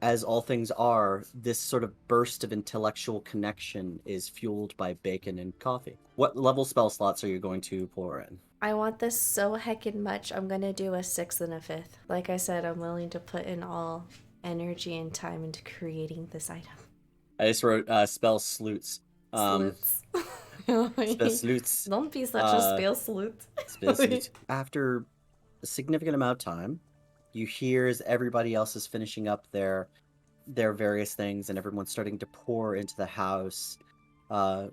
as all things are, this sort of burst of intellectual connection is fueled by bacon and coffee. What level spell slots are you going to pour in? I want this so heckin' much. I'm gonna do a sixth and a fifth. Like I said, I'm willing to put in all energy and time into creating this item. I just wrote spell sleuts. Um, Sleuths. spell sleuts. Don't be such a Uh, spell sleuth. spell sleuts. After a significant amount of time, you hear as everybody else is finishing up their various things, and everyone's starting to pour into the house,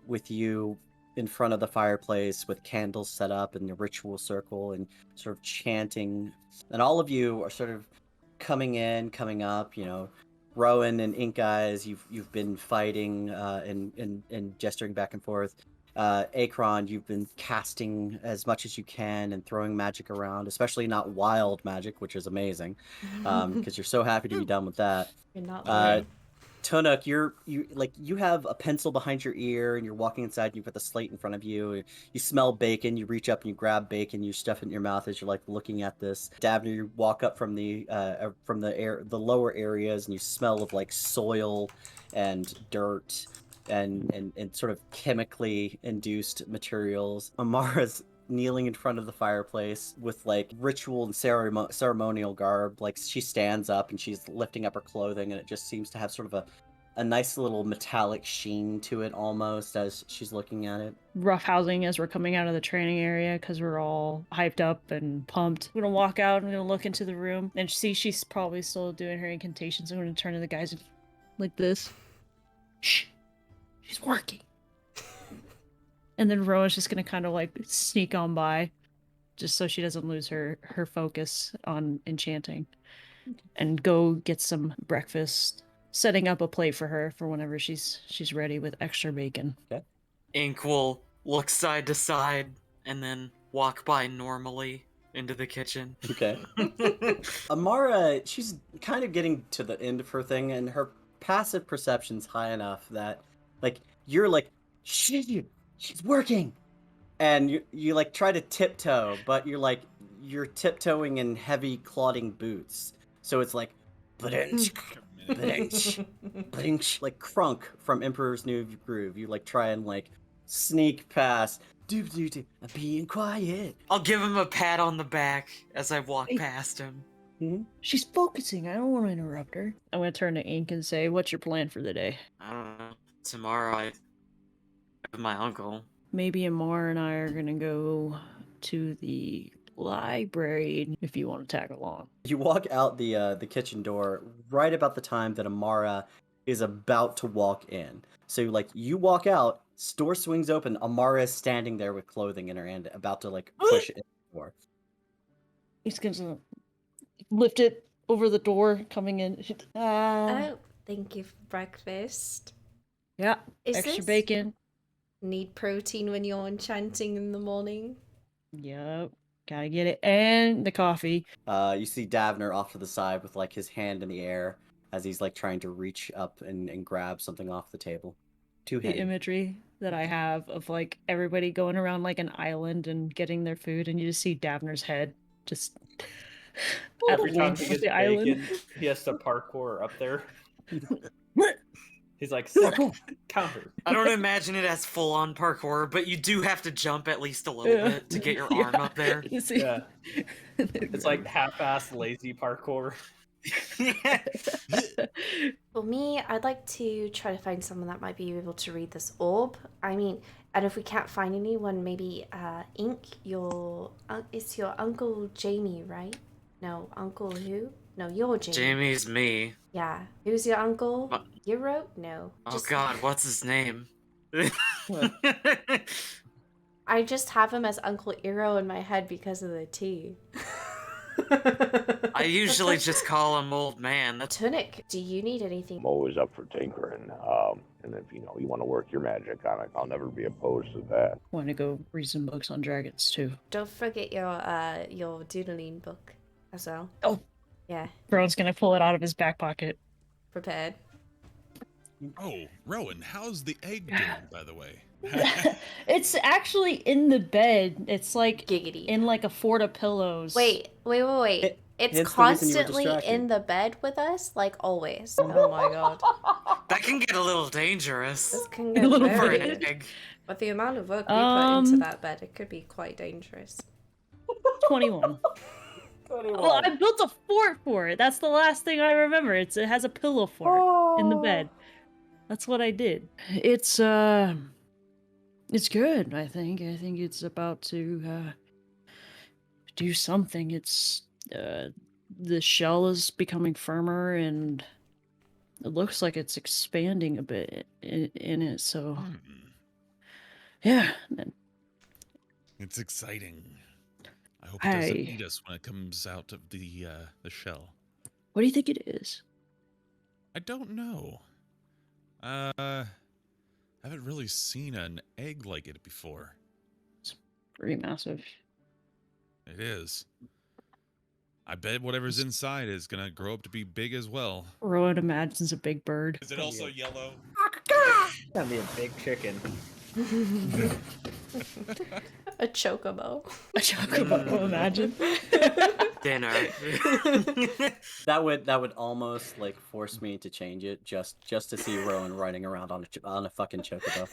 with you in front of the fireplace with candles set up in the ritual circle and sort of chanting. And all of you are sort of coming in, coming up. Rowan and Ink Eyes, you've been fighting and gesturing back and forth. Akron, you've been casting as much as you can and throwing magic around, especially not wild magic, which is amazing, because you're so happy to be done with that. You're not Uh, lying. Tunuk, you have a pencil behind your ear, and you're walking inside. And you've got the slate in front of you. You smell bacon. You reach up and you grab bacon. You stuff it in your mouth as you're like looking at this. Davner, you walk up from the lower areas, and you smell of like soil and dirt and sort of chemically induced materials. Amara's kneeling in front of the fireplace with like ritual and ceremonial garb. Like she stands up and she's lifting up her clothing, and it just seems to have sort of a nice little metallic sheen to it almost as she's looking at it. Roughhousing as we're coming out of the training area because we're all hyped up and pumped. I'm gonna walk out. I'm gonna look into the room and see she's probably still doing her incantations. I'm gonna turn to the guys like this. Shh, she's working. And then Rowan's just gonna kind of like sneak on by, just so she doesn't lose her focus on enchanting, and go get some breakfast. Setting up a plate for her for whenever she's ready with extra bacon. Okay. Ink will look side to side and then walk by normally into the kitchen. Okay. Amara, she's kind of getting to the end of her thing, and her passive perception's high enough that, like, you're like, she's working, and you like try to tiptoe, but you're tiptoeing in heavy clodding boots, so it's like, ba-dunch, ba-dunch, ba-dunch, like Crunk from Emperor's New Groove. You like try and like sneak past. I'm being quiet. I'll give him a pat on the back as I walk Hey. past him. She's focusing. I don't want to interrupt her. I'm gonna turn to Ink and say, "What's your plan for the day?" I don't know. Tomorrow I have my uncle. Maybe Amar and I are gonna go to the library if you want to tag along. You walk out the kitchen door right about the time that Amara is about to walk in. So like you walk out, door swings open, Amara is standing there with clothing in her hand, about to like push it in the door. He's gonna lift it over the door, coming in. Oh, thank you for breakfast. Yeah, Is extra this- bacon. Need protein when you're enchanting in the morning? Yep, gotta get it, and the coffee. You see Davner off to the side with like his hand in the air as he's like trying to reach up and grab something off the table. The imagery that I have of like everybody going around like an island and getting their food, and you just see Davner's head just Every time he of gets the island. bacon, he has to parkour up there. He's like, counter. I don't imagine it as full-on parkour, but you do have to jump at least a little bit to get your arm up there. You see? Yeah. It's like half-assed lazy parkour. For me, I'd like to try to find someone that might be able to read this orb. I mean, and if we can't find anyone, maybe Ink, it's your Uncle Jamie, right? No, Uncle who? No, you're Jamie. Jamie's me. Yeah. Who's your uncle? What? Euro? No. Oh god, what's his name? I just have him as Uncle Eero in my head because of the T. I usually just call him old man. That's Tunic, do you need anything? I'm always up for tinkering. And if you want to work your magic on it, I'll never be opposed to that. Want to go read some books on dragons too. Don't forget your doodling book as well. Oh. Yeah, Brown's gonna pull it out of his back pocket. prepared. Oh, Rowan, how's the egg doing, by the way? It's actually in the bed. It's like Giggity. in like a fort of pillows. Wait. It's Hence the reason you were constantly distracted. in the bed with us, like always. Oh my god. That can get a little dangerous This can A get little for very... an egg. With the amount of work we put into Um, that bed, it could be quite dangerous. 21. Well, I built a fort for it. That's the last thing I remember. It has a pillow fort in the bed. That's what I did. It's good, I think. I think it's about to do something. It's the shell is becoming firmer and it looks like it's expanding a bit in it, so Hmm. yeah. It's exciting. I hope it doesn't Hey. eat us when it comes out of the shell. What do you think it is? I don't know. Haven't really seen an egg like it before. Pretty massive. It is. I bet whatever's inside is gonna grow up to be big as well. Rowan imagines a big bird. Is it also yellow? That'd be a big chicken. A chocobo. A chocobo, imagine. Dinner. That would almost like force me to change it just to see Rowan riding around on a fucking chocobo.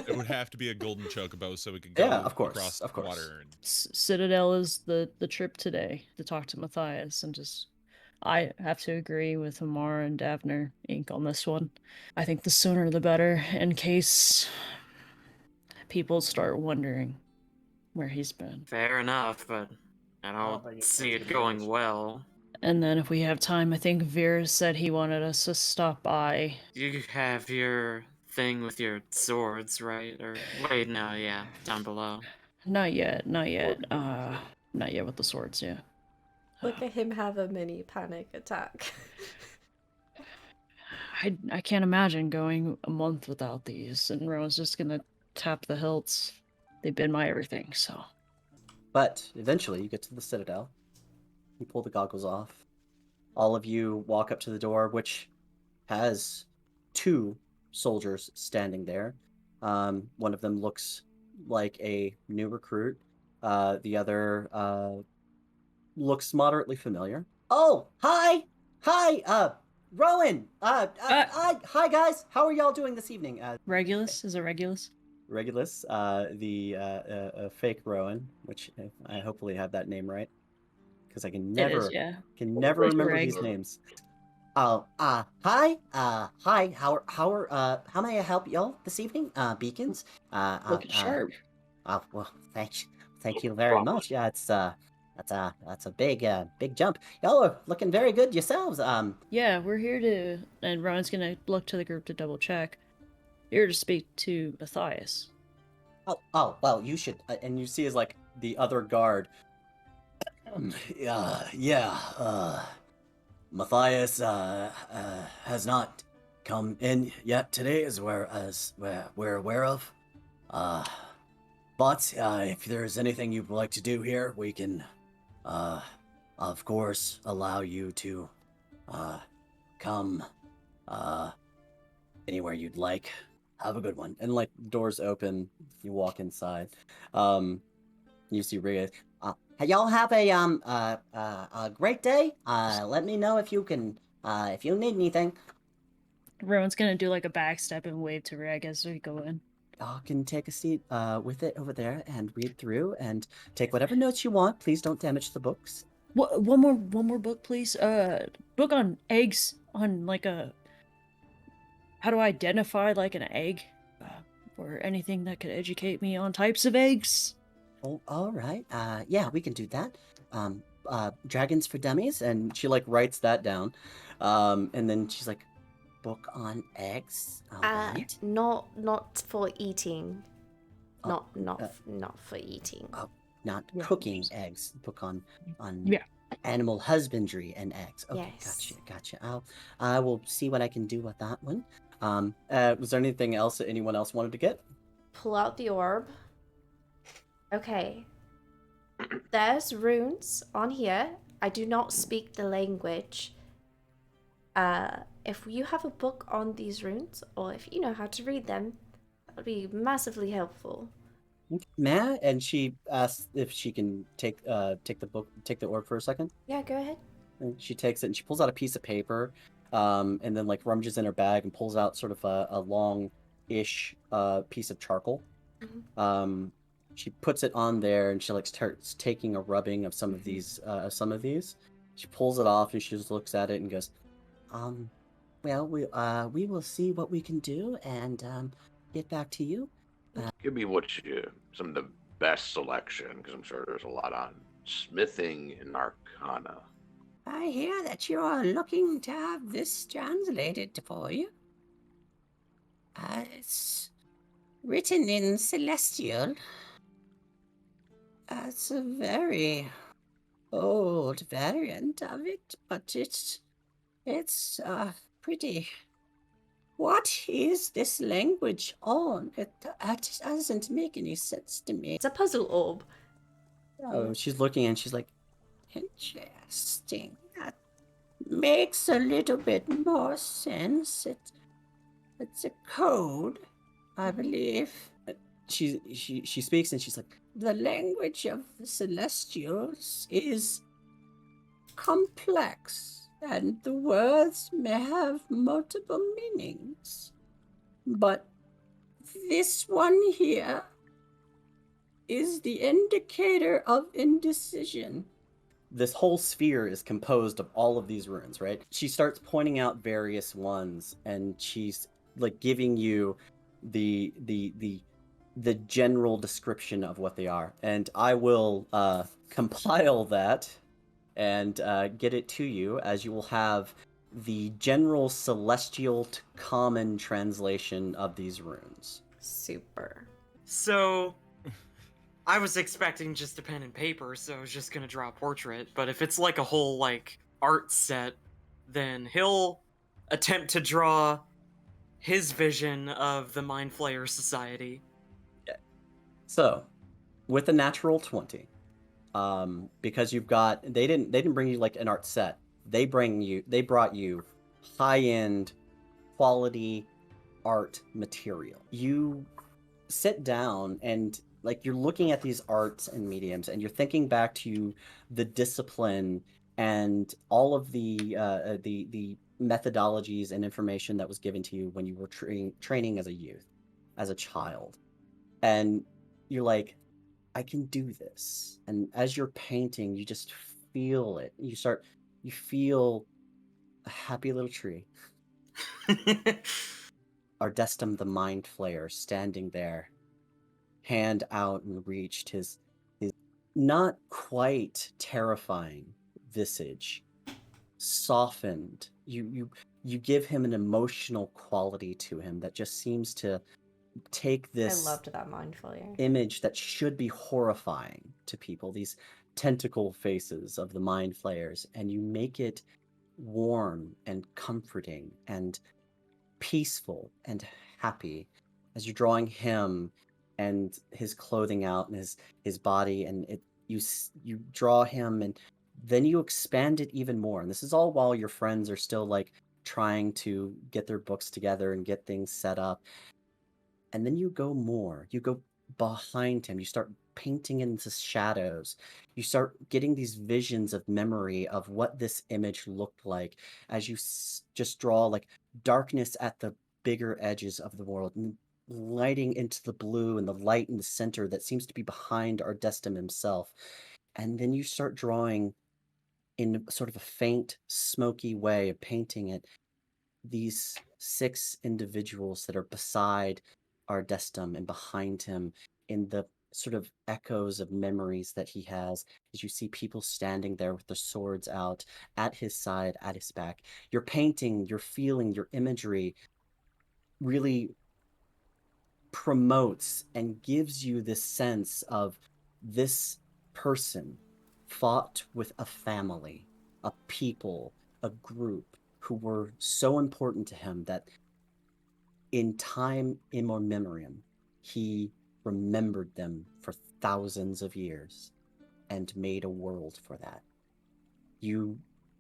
It would have to be a golden chocobo so we could go Yeah, of course, across of course. water. And... Citadel is the trip today to talk to Matthias and just I have to agree with Amar and Davner Inc. on this one. I think the sooner the better in case people start wondering where he's been. Fair enough, but I don't see it going well. And then if we have time, I think Vera said he wanted us to stop by. You have your thing with your swords, right? Or wait, no, yeah, down below. Not yet. Not yet with the swords, yeah. Look at him have a mini panic attack. I can't imagine going a month without these, and Rowan's just gonna tap the hilts. They've been my everything, so. But eventually, you get to the Citadel. You pull the goggles off. All of you walk up to the door, which has 2 soldiers standing there. One of them looks like a new recruit. The other looks moderately familiar. Oh, hi! Hi, Rowan! Hi, guys! How are y'all doing this evening? Regulus? Is it Regulus? Regulus, the fake Rowan, which I hopefully have that name right, because I can never It is, yeah. remember Reg. these names. Hi, how may I help y'all this evening? Beacons. Looking sharp. Well, thank you very much. Yeah, that's a big jump. Y'all are looking very good yourselves. Yeah, we're here to, and Rowan's gonna look to the group to double check. Here to speak to Matthias. Well, you should, and you see as like the other guard. Matthias has not come in yet today, as we're aware of. But if there's anything you'd like to do here, we can, of course, allow you to come anywhere you'd like. Have a good one. And like doors open, you walk inside. You see Rhea. Y'all have a great day. Let me know if you can if you need anything. Rowan's gonna do like a backstep and wave to Reg as we go in. Y'all can take a seat with it over there and read through and take whatever notes you want. Please don't damage the books. One more book, please. Book on eggs, on like a. How to identify like an egg, or anything that could educate me on types of eggs. Oh, all right. Yeah, we can do that. Dragons for Dummies, and she like writes that down. And then she's like, book on eggs. All right. Not for eating. Oh, Not for eating. Not Yeah. cooking eggs. Book on Yeah. animal husbandry and eggs. Okay, Yes. gotcha. I will see what I can do with that one. Was there anything else that anyone else wanted to get? Pull out the orb. Okay. There's runes on here. I do not speak the language. If you have a book on these runes, or if you know how to read them, that would be massively helpful. Matt, and she asks if she can take the orb for a second. Yeah, go ahead. And she takes it and she pulls out a piece of paper, and then like rummages in her bag and pulls out sort of a long-ish piece of charcoal. She puts it on there and she like starts taking a rubbing of some of these. She pulls it off and she just looks at it and goes, well, we will see what we can do and get back to you. Give me some of the best selection, because I'm sure there's a lot on smithing and arcana. I hear that you are looking to have this translated for you. It's written in Celestial. It's a very old variant of it, but it's pretty. What is this language on? It doesn't make any sense to me. It's a puzzle orb. Oh, she's looking and she's like, Interesting. That makes a little bit more sense. It's a code, I believe. she speaks and she's like, The language of the Celestials is complex, and the words may have multiple meanings. But this one here is the indicator of indecision. this whole sphere is composed of all of these runes, right? She starts pointing out various ones and she's like giving you the general description of what they are. And I will compile that and get it to you, as you will have the general celestial to common translation of these runes. Super. So, I was expecting just a pen and paper, so I was just gonna draw a portrait. But if it's like a whole like art set, then he'll attempt to draw his vision of the Mind Flayer Society. So, with a natural 20, because you've got they didn't bring you like an art set. They brought you high-end quality art material. You sit down and like you're looking at these arts and mediums and you're thinking back to the discipline and all of the methodologies and information that was given to you when you were training as a youth, as a child. And you're like, I can do this. And as you're painting, you just feel it. You feel a happy little tree. Ardestum the Mind Flayer standing there, hand out and reached, his not quite terrifying visage softened. You give him an emotional quality to him that just seems to take this I loved that Mind Flayer image that should be horrifying to people, these tentacle faces of the Mind Flayers, and you make it warm and comforting and peaceful and happy as you're drawing him and his clothing out and his body, and you draw him and then you expand it even more. And this is all while your friends are still like trying to get their books together and get things set up. And then you go behind him, you start painting into shadows, you start getting these visions of memory of what this image looked like as you just draw like darkness at the bigger edges of the world and lighting into the blue and the light in the center that seems to be behind Ardestum himself. And then you start drawing in sort of a faint, smoky way of painting it, these 6 individuals that are beside Ardestum and behind him in the sort of echoes of memories that he has, as you see people standing there with their swords out at his side, at his back. Your painting, your feeling, your imagery really promotes and gives you this sense of this person fought with a family, a people, a group who were so important to him that in time immemorium, he remembered them for thousands of years and made a world for that. You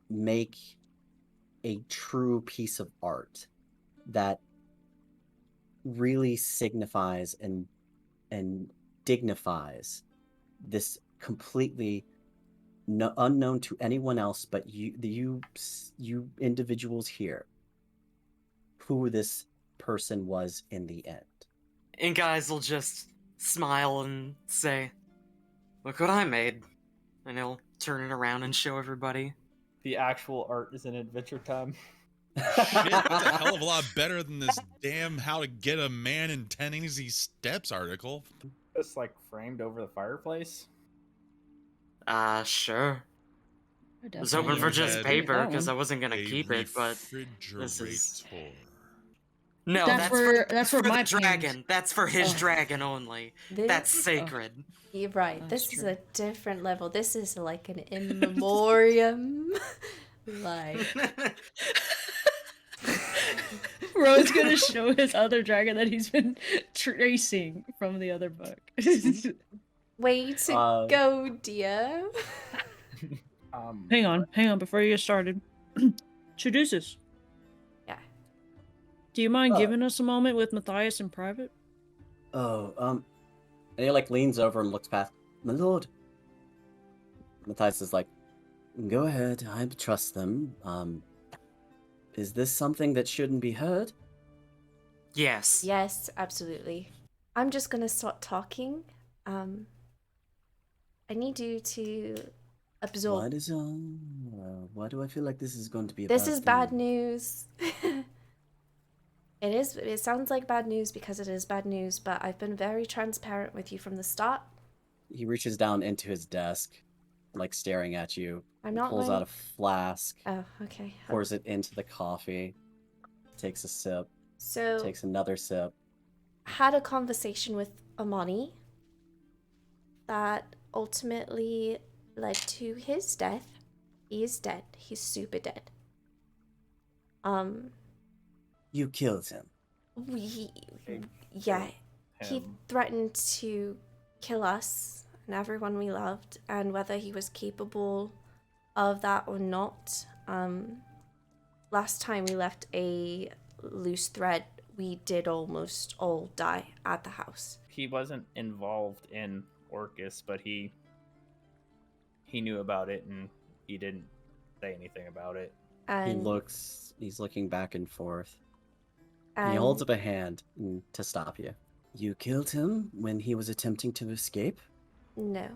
make a true piece of art that really signifies and dignifies this completely unknown to anyone else but you individuals here, who this person was in the end. And guys will just smile and say, "Look what I made," and he'll turn it around and show everybody. The actual art is in Adventure Time. Shit, that's a hell of a lot better than this damn "How to Get a Man in 10 Easy Steps" article. It's like framed over the fireplace. Sure. I was hoping for just paper because I wasn't gonna keep it, but this is no. That's for for my the dragon. That's for his dragon only. That's This, sacred. you're right. That's This is true. a different level. This is like an in memoriam. Like, Rowan's gonna show his other dragon that he's been tracing from the other book. way to go, dear. Hang on, before you get started. Introduce. Yeah. Do you mind Oh. giving us a moment with Matthias in private? And he like leans over and looks past. My lord. Matthias is like, go ahead, I trust them. Is this something that shouldn't be heard? Yes. Yes, absolutely. I'm just gonna start talking. I need you to absorb. Why do I feel like this is going to be a This bad is bad thing? news. It is. It sounds like bad news because it is bad news, but I've been very transparent with you from the start. He reaches down into his desk, like staring at you. I'm not pulls lying. out a flask, Oh, okay. pours it into the coffee, takes a sip, So, takes another sip. had a conversation with Amani that ultimately led to his death. He is dead. He's super dead. You killed him. We, yeah, he Him. threatened to kill us and everyone we loved, and whether he was capable of that or not. Last time we left a loose thread, we did almost all die at the house. He wasn't involved in Orcus, but he knew about it and he didn't say anything about it. And He's looking back and forth. and He holds up a hand to stop you. You killed him when he was attempting to escape? no.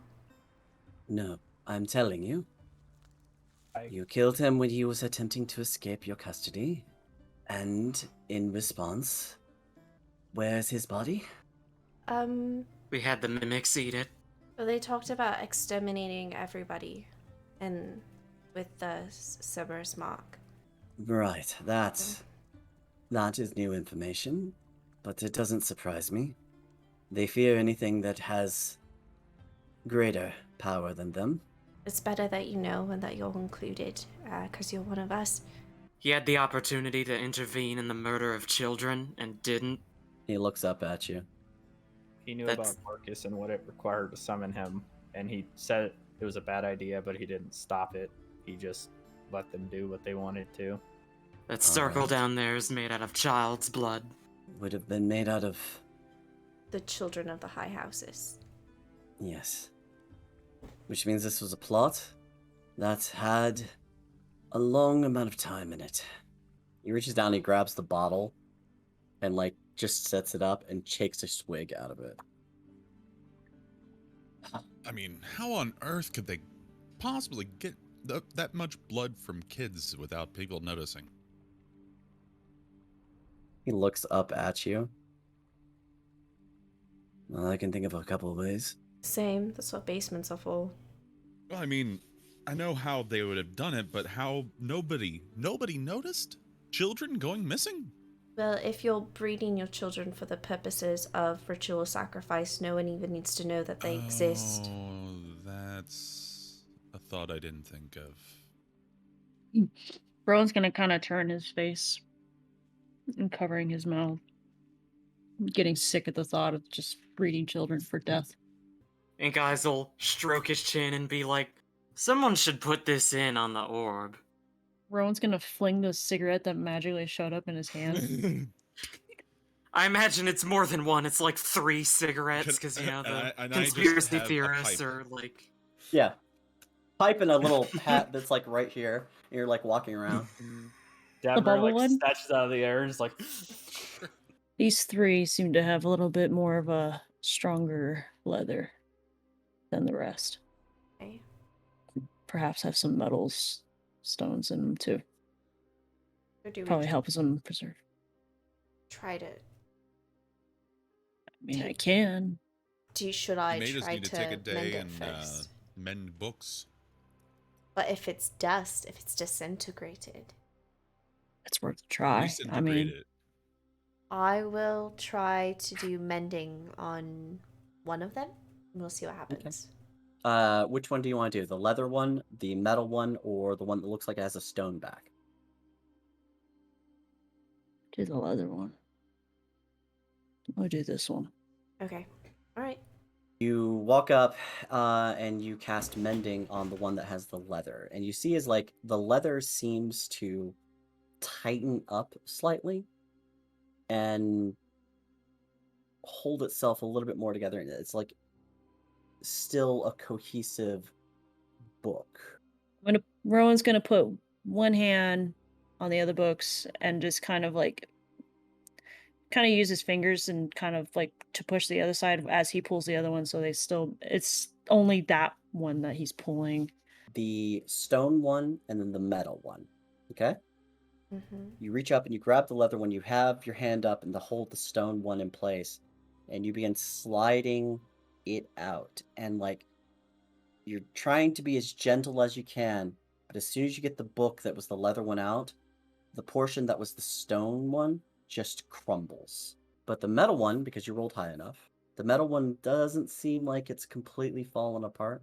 No, I'm telling you. I- You killed him when he was attempting to escape your custody. And in response, where's his body? We had the mimics eat it. Well, they talked about exterminating everybody, and with the Cerberus mark. Right, that is new information, but it doesn't surprise me. They fear anything that has greater power than them. It's better that you know and that you're included, because you're one of us. He had the opportunity to intervene in the murder of children and didn't. He looks up at you. He knew That's- about Orcus and what it required to summon him, and he said it was a bad idea, but he didn't stop it. He just let them do what they wanted to. That circle Alright. down there is made out of child's blood. Would have been made out of... The children of the high houses. yes. Which means this was a plot that had a long amount of time in it. He reaches down, he grabs the bottle, and like just sets it up and takes a swig out of it. I mean, how on earth could they possibly get that much blood from kids without people noticing? He looks up at you. Well, I can think of a couple of ways. Same. That's what basements are for. Well, I mean, I know how they would have done it, but how nobody noticed? Children going missing? Well, if you're breeding your children for the purposes of ritual sacrifice, no one even needs to know that they exist. Oh, that's a thought I didn't think of. Rowan's gonna kind of turn his face and covering his mouth, getting sick at the thought of just breeding children for death. And guys will stroke his chin and be like, "Someone should put this in on the orb." Rowan's gonna fling the cigarette that magically showed up in his hand. I imagine it's more than one. It's like 3 cigarettes because you know the and I just conspiracy have a theorists pipe. are like. Yeah. Pipe in a little hat that's like right here. And you're like walking around. Dabber bubble like one? snatches out of the air and is like, These three seem to have a little bit more of a stronger leather than the rest. Okay. Perhaps have some metals, stones in them too. Or do we Probably helps them preserve. try to? I mean, I can. Should You I may just try need to to take a mend day it and first? mend books. But if it's dust, if it's disintegrated, It's worth a try. I Disintegrate mean, it. I will try to do mending on one of them. And we'll see what happens. Which one do you want to do? The leather one, the metal one, or the one that looks like it has a stone back? do the leather one. I'll do this one. Okay. All right. You walk up and you cast mending on the one that has the leather, and you see is like the leather seems to tighten up slightly and hold itself a little bit more together. It's like still a cohesive book. Rowan's gonna put one hand on the other books and just kind of use his fingers and kind of like to push the other side as he pulls the other one, so it's only that one that he's pulling. The stone one and then the metal one. Okay? Mm-hmm. You reach up and you grab the leather one. You have your hand up and to hold the stone one in place, and you begin sliding it out. And like you're trying to be as gentle as you can, but as soon as you get the book that was the leather one out, the portion that was the stone one just crumbles. But the metal one, because you rolled high enough, the metal one doesn't seem like it's completely fallen apart.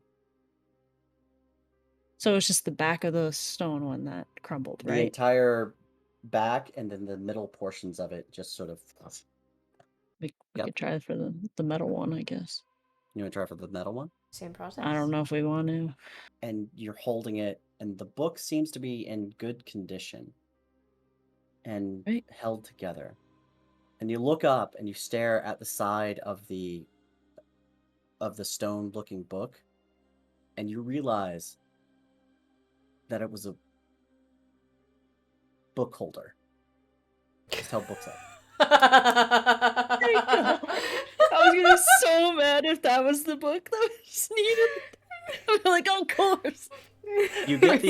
So it's just the back of the stone one that crumbled, The right? entire back and then the middle portions of it just sort of. We Yep. could try for the metal one, I guess. You want to try for the metal one? Same process. I don't know if we want to. And you're holding it, and the book seems to be in good condition and Right. held together. And you look up and you stare at the side of the stone-looking book, and you realize that it was a book holder. Just held books up. I was gonna be so mad if that was the book that was needed. I'm like, of course. You get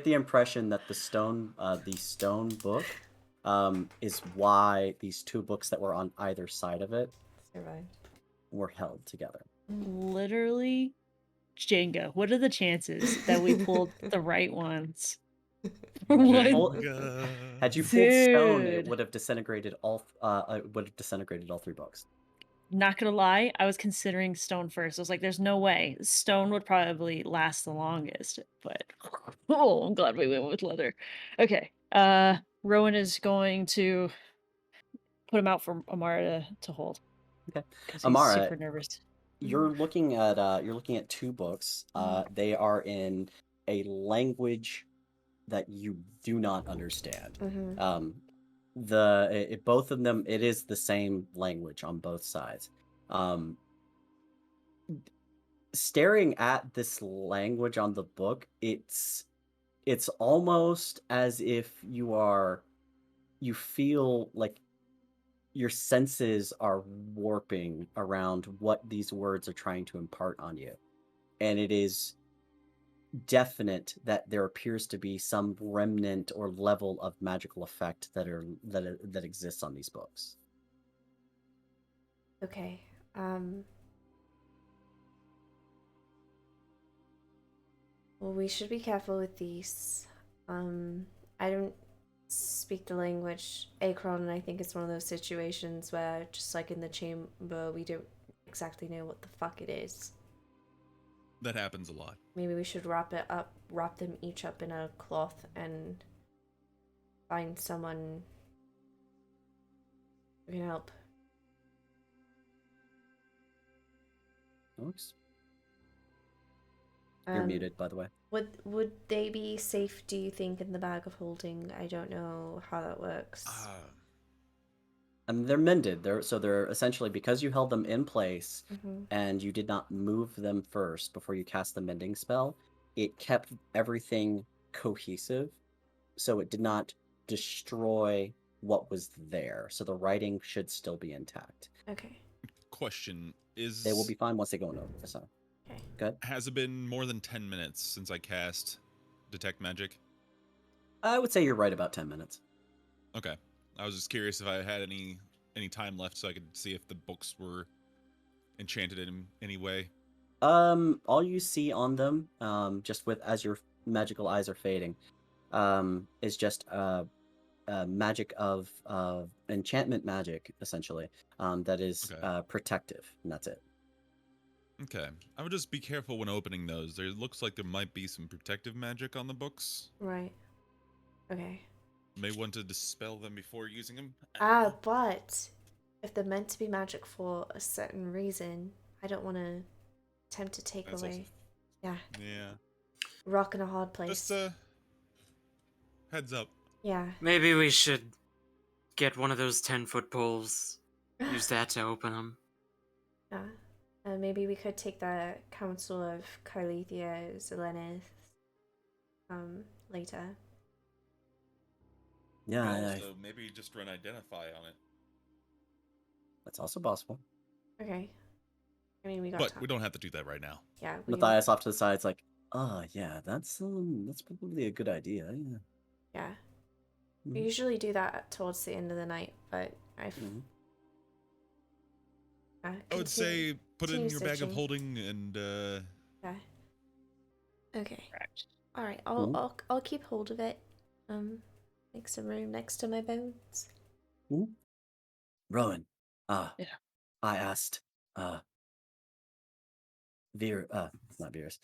the impression that the stone book is why these two books that were on either side of it were held together. Literally, Jenga. What are the chances that we pulled the right ones? For You one- pull- Had you pulled stone, it Dude. would have disintegrated all. It would have disintegrated all 3 books. Not gonna lie, I was considering stone first. I was like, there's no way. Stone would probably last the longest, but oh, I'm glad we went with leather. Okay. Rowan is going to put him out for Amara to hold. Okay. 'Cause he's Amara, super nervous. You're looking at 2 books. They are in a language that you do not understand. Mm-hmm. Both of them, it is the same language on both sides. Staring at this language on the book, it's almost as if you feel like your senses are warping around what these words are trying to impart on you. And it is definite that there appears to be some remnant or level of magical effect that exists on these books. Okay. Well, we should be careful with these. I don't speak the language. Akron, I think it's one of those situations where, just like in the chamber, we don't exactly know what the fuck it is. That happens a lot. Maybe we should wrap them each up in a cloth and find someone who can help. Alex? You're muted, by the way. Would they be safe, do you think, in the bag of holding? I don't know how that works. And they're mended. They're essentially, because you held them in place Mhm. and you did not move them first before you cast the mending spell, it kept everything cohesive, so it did not destroy what was there. So the writing should still be intact. Okay. Question They will is: be fine once they go in over. So Okay. good. has it been more than 10 minutes since I cast Detect Magic? I would say you're right about 10 minutes. Okay. I was just curious if I had any time left so I could see if the books were enchanted in any way. All you see on them, just with as your magical eyes are fading, is just magic of enchantment magic, essentially. That is Okay. protective, and that's it. Okay. I would just be careful when opening those. There looks like there might be some protective magic on the books. Right. Okay. May want to dispel them before using them. But if they're meant to be magic for a certain reason, I don't want to attempt to take That's away. also- Yeah. Yeah. Rock in a hard place. Just heads up. Yeah. Maybe we should get one of those 10-foot poles. Use that to open them. Yeah. Maybe we could take the council of Carlethia, Zelenith, later. Yeah, Also, maybe just run Identify on it. that's also possible. Okay. I mean, we got But time. we don't have to do that right now. Yeah. We Matthias off to the side, it's like, yeah, that's probably a good idea. Yeah. Yeah. We Mhm. usually do that towards the end of the night, but I've. Mhm. I would say put it in continue your bag of searching. holding and Yeah. Okay. Correct. All right. Mhm. I'll keep hold of it. Make some room next to my bones. Rowan, Yeah. I asked, not Virus,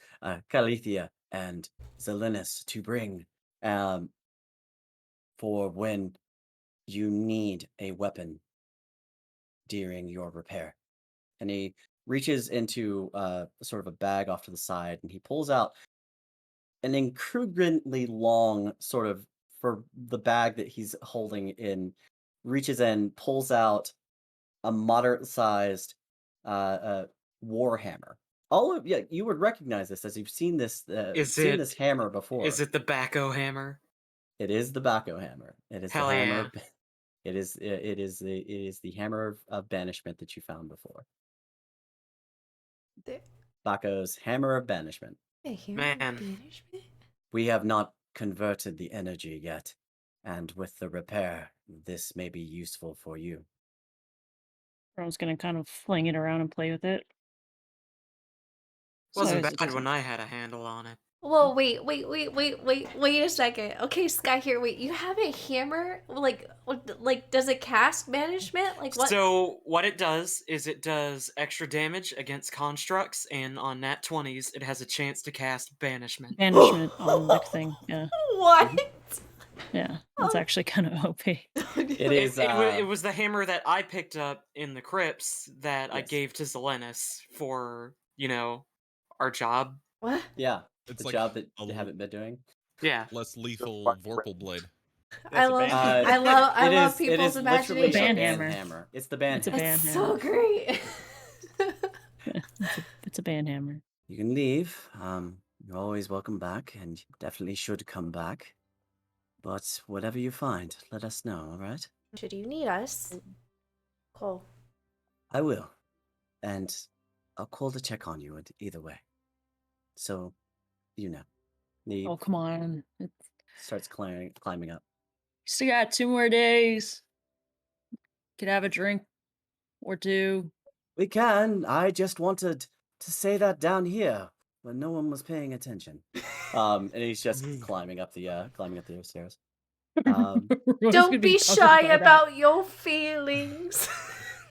Calithia and Zelenus to bring, for when you need a weapon during your repair. And he reaches into sort of a bag off to the side, and he pulls out an incredibly long sort of, for the bag that he's holding in, reaches in, pulls out a moderate sized war hammer. All of you would recognize this as you've seen this this hammer before. Is it the Bacco hammer? It is the Bacco hammer. It is Hell the hammer. yeah. Of, it is the hammer of banishment that you found before. The Bacco's hammer of banishment. hero Man. banishment? We have not converted the energy yet, and with the repair, this may be useful for you. I was gonna kind of fling it around and play with it. Wasn't Size it bad doesn't- when I had a handle on it. Whoa, wait a second. Okay, Sky here, wait, you have a hammer? Like, does it cast banishment? Like, what? So what it does is it does extra damage against constructs, and on nat 20s, it has a chance to cast banishment. Banishment on the thing. Yeah. What? Yeah. That's Oh. actually kind of OP. It is. It was the hammer that I picked up in the crypts that I Yes. gave to Zelenus for, our job. What? Yeah, it's the like job that a you haven't been doing. Yeah. less lethal Vorpal blade. I love, band I love, I It love is- people's it is literally a imagination. band hammer. It's the band It's a hammer. band It's hammer. so great. It's a band hammer. You can leave. You're always welcome back, and you definitely should come back. But whatever you find, let us know, all right? Should you need us, call. I will. And I'll call to check on you either way. So, you know. He Oh, come on. starts climbing up. Still got 2 more days. Could have a drink or two. We can. I just wanted to say that down here when no one was paying attention. And he's just climbing up the stairs. Everyone's gonna Don't be puzzled shy by that. about your feelings.